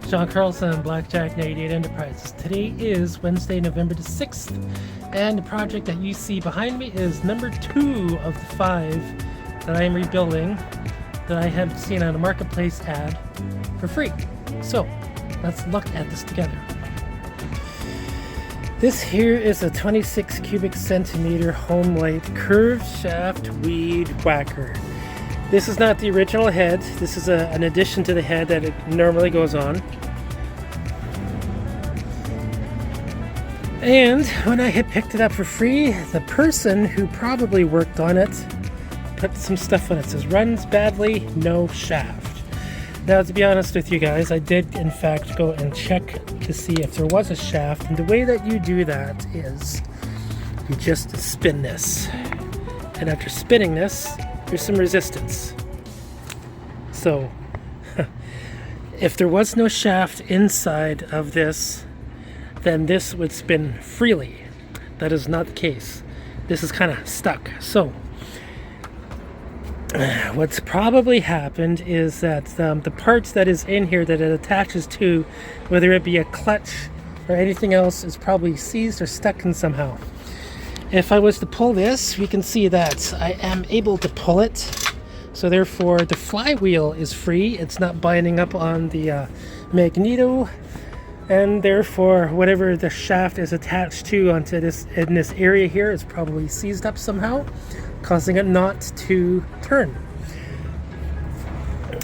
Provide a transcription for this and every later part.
John Carlson, Blackjack 98 Enterprises. Today is Wednesday, November the 6th, and the project that you see behind me is number 2 of the 5 that I am rebuilding that I have seen on a marketplace ad for free. So let's look at this together. This here is a 26 cubic centimeter homelite curved shaft weed whacker. This is not the original head. This is an addition to the head that it normally goes on. And when I had picked it up for free, the person who probably worked on it put some stuff on it. It says, runs badly, no shaft. Now, to be honest with you guys, I did in fact go and check to see if there was a shaft. And the way that you do that is you just spin this. And after spinning this, there's some resistance. So, if there was no shaft inside of this, then this would spin freely. That is not the case. This is kind of stuck. So, what's probably happened is that the parts that is in here that it attaches to, whether it be a clutch or anything else, is probably seized or stuck in somehow. If I was to pull this, we can see that I am able to pull it. So therefore, the flywheel is free. It's not binding up on the magneto. And therefore, whatever the shaft is attached to onto this in this area here is probably seized up somehow, causing it not to turn.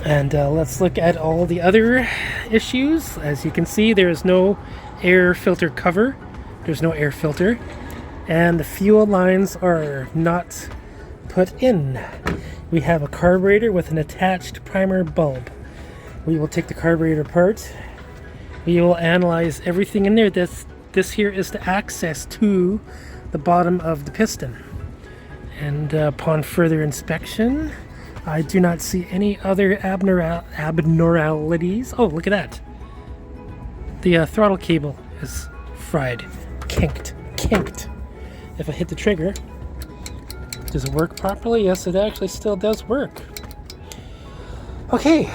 And let's look at all the other issues. As you can see, there is no air filter cover. There's no air filter. And the fuel lines are not put in. We have a carburetor with an attached primer bulb. We will take the carburetor apart. We will analyze everything in there. This here is the access to the bottom of the piston. And upon further inspection, I do not see any other abnormalities. Oh, look at that. The throttle cable is fried, kinked. If I hit the trigger, does it work properly? Yes, it actually still does work. Okay,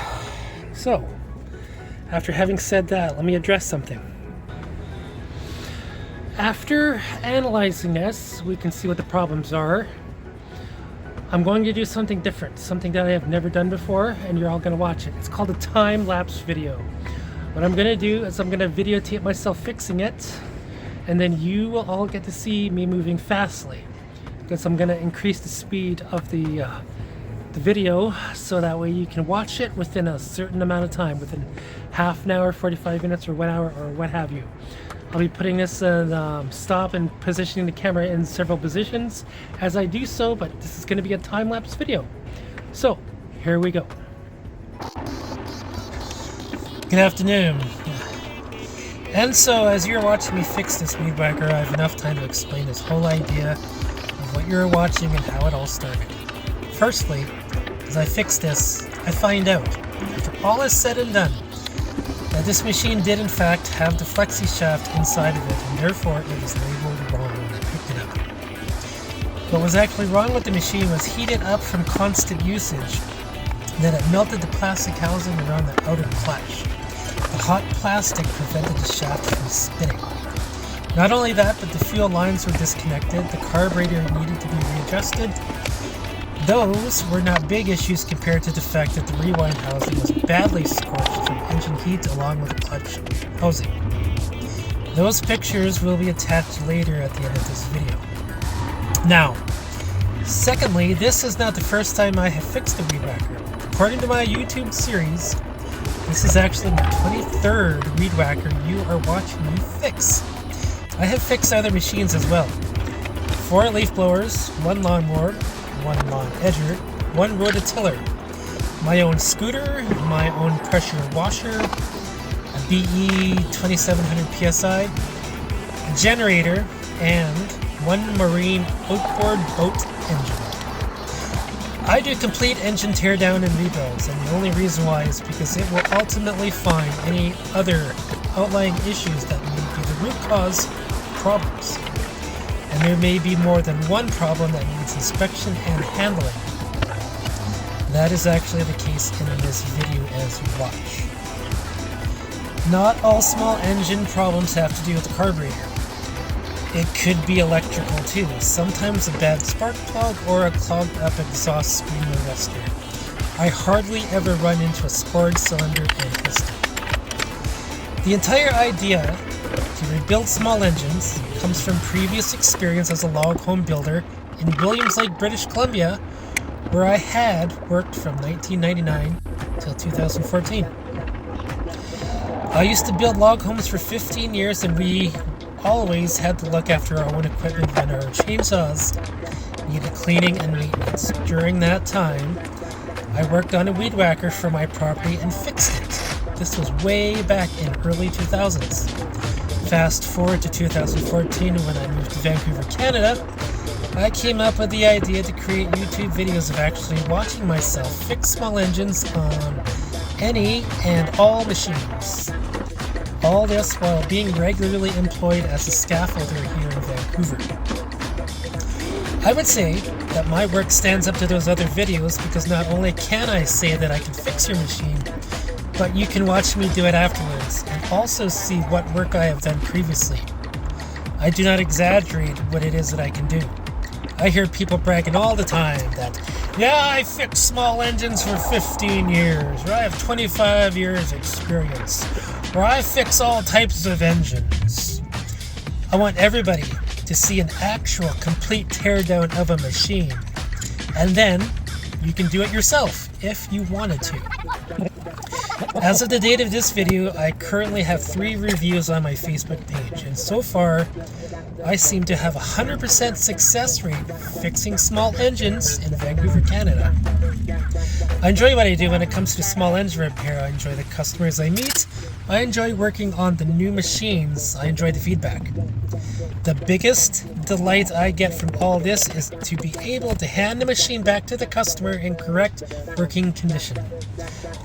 so after having said that, let me address something. After analyzing this, we can see what the problems are. I'm going to do something different, something that I have never done before, and you're all going to watch it. It's called a time-lapse video. What I'm going to do is I'm going to videotape myself fixing it, and then you will all get to see me moving fastly, because I'm going to increase the speed of the video so that way you can watch it within a certain amount of time, within half an hour, 45 minutes, or 1 hour, or what have you. I'll be putting this in stop and positioning the camera in several positions as I do so, but this is going to be a time-lapse video. So, here we go. Good afternoon. And so, as you're watching me fix this weed whacker, I have enough time to explain this whole idea of what you're watching and how it all started. Firstly, as I fix this, I find out, after all is said and done, that this machine did in fact have the flexi shaft inside of it, and therefore it was labeled wrong when I picked it up. What was actually wrong with the machine was heated up from constant usage, then it melted the plastic housing around the outer clutch. The hot plastic prevented the shaft from spinning. Not only that, but the fuel lines were disconnected, the carburetor needed to be readjusted. Those were not big issues compared to the fact that the rewind housing was badly scorched from engine heat along with the clutch housing. Those pictures will be attached later at the end of this video. Now, secondly, this is not the first time I have fixed a weed whacker. According to my YouTube series, this is actually my 23rd weed whacker you are watching me fix. I have fixed other machines as well. 4 leaf blowers, 1 lawnmower, 1 lawn edger, 1 rototiller, my own scooter, my own pressure washer, a BE 2700 PSI, a generator, and 1 marine outboard boat engine. I do complete engine teardown and rebuilds, and the only reason why is because it will ultimately find any other outlying issues that may be the root cause problems. And there may be more than one problem that needs inspection and handling. That is actually the case in this video as you watch. Not all small engine problems have to do with the carburetor. It could be electrical too, sometimes a bad spark plug or a clogged up exhaust screen arrestor. I hardly ever run into a scored cylinder and piston. The entire idea to rebuild small engines comes from previous experience as a log home builder in Williams Lake, British Columbia, where I had worked from 1999 till 2014. I used to build log homes for 15 years, and we always had to look after our own equipment when our chainsaws needed cleaning and maintenance. During that time, I worked on a weed whacker for my property and fixed it. This was way back in early 2000s. Fast forward to 2014 when I moved to Vancouver, Canada, I came up with the idea to create YouTube videos of actually watching myself fix small engines on any and all machines. All this while being regularly employed as a scaffolder here in Vancouver. I would say that my work stands up to those other videos because not only can I say that I can fix your machine, but you can watch me do it afterwards and also see what work I have done previously. I do not exaggerate what it is that I can do. I hear people bragging all the time that, yeah, I fix small engines for 15 years, or I have 25 years experience, or I fix all types of engines. I want everybody to see an actual complete teardown of a machine, and then you can do it yourself if you wanted to. As of the date of this video, I currently have 3 reviews on my Facebook page, and so far I seem to have a 100% success rate fixing small engines in Vancouver, Canada. I enjoy what I do when it comes to small engine repair. I enjoy the customers I meet. I enjoy working on the new machines. I enjoy the feedback. The biggest delight I get from all this is to be able to hand the machine back to the customer in correct working condition.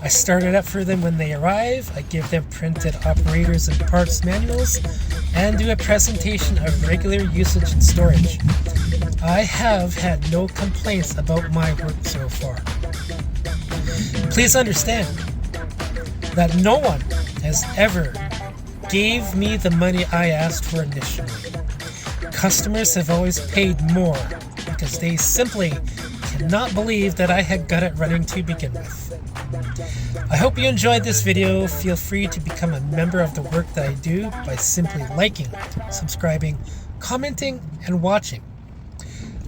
I start it up for them when they arrive. I give them printed operators and parts manuals and do a presentation of regular usage and storage. I have had no complaints about my work so far. Please understand that no one has ever gave me the money I asked for initially. Customers have always paid more because they simply cannot believe that I had got it running to begin with. I hope you enjoyed this video. Feel free to become a member of the work that I do by simply liking, subscribing, commenting, and watching.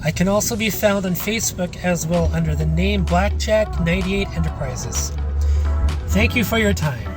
I can also be found on Facebook as well under the name Blackjack98 Enterprises. Thank you for your time.